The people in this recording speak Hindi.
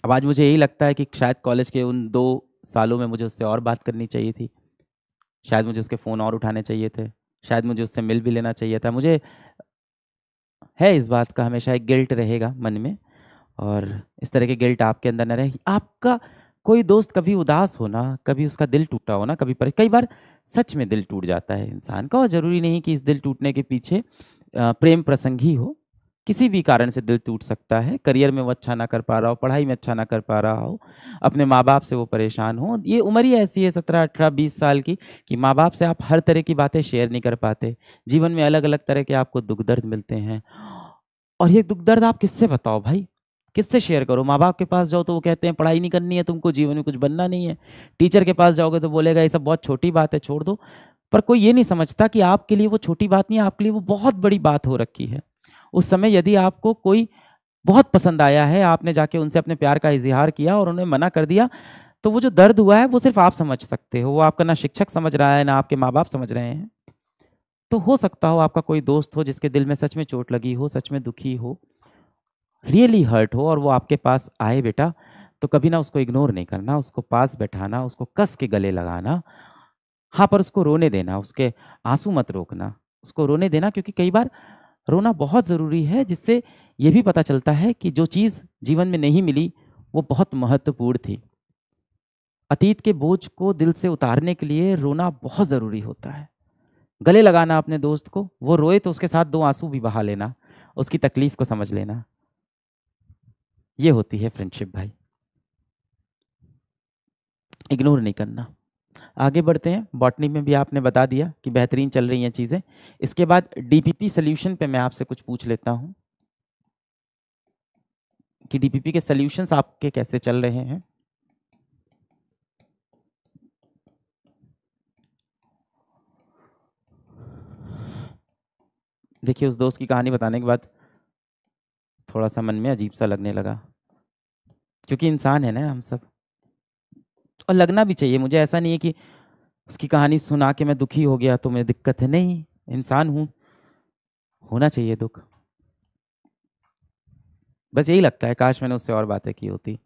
अब आज मुझे यही लगता है कि शायद कॉलेज के उन 2 सालों में मुझे उससे और बात करनी चाहिए थी, शायद मुझे उसके फ़ोन और उठाने चाहिए थे, शायद मुझे उससे मिल भी लेना चाहिए था। मुझे है इस बात का हमेशा एक गिल्ट रहेगा मन में, और इस तरह के गिल्ट आपके अंदर ना रहे। आपका कोई दोस्त कभी उदास हो ना, कभी उसका दिल टूटा हो ना, कई बार सच में दिल टूट जाता है इंसान का, और ज़रूरी नहीं कि इस दिल टूटने के पीछे प्रेम प्रसंग ही हो। किसी भी कारण से दिल टूट सकता है, करियर में वो अच्छा ना कर पा रहा हो, पढ़ाई में अच्छा ना कर पा रहा हो, अपने माँ-बाप से वो परेशान हो। ये उम्र ही ऐसी है 17, 18, 20 साल की, कि माँ-बाप से आप हर तरह की बातें शेयर नहीं कर पाते। जीवन में अलग-अलग तरह के आपको दुःख-दर्द मिलते हैं, और ये दुःख-दर्द आप किससे बताओ भाई? किससे शेयर करो? माँ-बाप के पास जाओ तो वो कहते हैं पढ़ाई नहीं करनी है तुमको, जीवन में कुछ बनना नहीं है। टीचर के पास जाओगे तो बोलेगा ये सब बहुत छोटी बात है, छोड़ दो। पर कोई ये नहीं समझता कि आपके लिए वो छोटी बात नहीं है, आपके लिए वो बहुत बड़ी बात हो रखी है। उस समय यदि आपको कोई बहुत पसंद आया है, आपने जाके उनसे अपने प्यार का इज़हार किया और उन्होंने मना कर दिया, तो वो जो दर्द हुआ है वो सिर्फ़ आप समझ सकते हो। वो आपका ना शिक्षक समझ रहा है, ना आपके माँ-बाप समझ रहे हैं। तो हो सकता हो आपका कोई दोस्त हो जिसके दिल में सच में चोट लगी हो, सच में दुखी हो, रियली हर्ट हो, और वो आपके पास आए बेटा, तो कभी ना उसको इग्नोर नहीं करना, उसको पास बैठाना, उसको कस के गले लगाना। हाँ, पर उसको रोने देना, उसके आँसू मत रोकना। उसको रोने देना, क्योंकि कई बार रोना बहुत ज़रूरी है, जिससे ये भी पता चलता है कि जो चीज़ जीवन में नहीं मिली, वो बहुत महत्वपूर्ण थी। अतीत के बोझ को दिल से उतारने के लिए रोना बहुत ज़रूरी होता है। गले लगाना अपने दोस्त को, वो रोए तो उसके साथ 2 आँसू भी बहा लेना, उसकी तकलीफ़ को समझ लेना। ये होती है फ्रेंडशिप भाई, इग्नोर नहीं करना। आगे बढ़ते हैं, बॉटनी में भी आपने बता दिया कि बेहतरीन चल रही हैं चीज़ें। इसके बाद डीपीपी सॉल्यूशन पे मैं आपसे कुछ पूछ लेता हूँ कि डीपीपी के सॉल्यूशंस आपके कैसे चल रहे हैं? देखिए, उस दोस्त की कहानी बताने के बाद थोड़ा-सा मन में अजीब-सा लगने लगा, क्योंकि इंसान है ना हम सब, और लगना भी चाहिए। मुझे ऐसा नहीं है कि उसकी कहानी सुना के मैं दुखी हो गया तो मैं दिक्कत है, नहीं, इंसान हूँ, होना चाहिए दुःख। बस यही लगता है काश मैंने उससे और बातें की होती।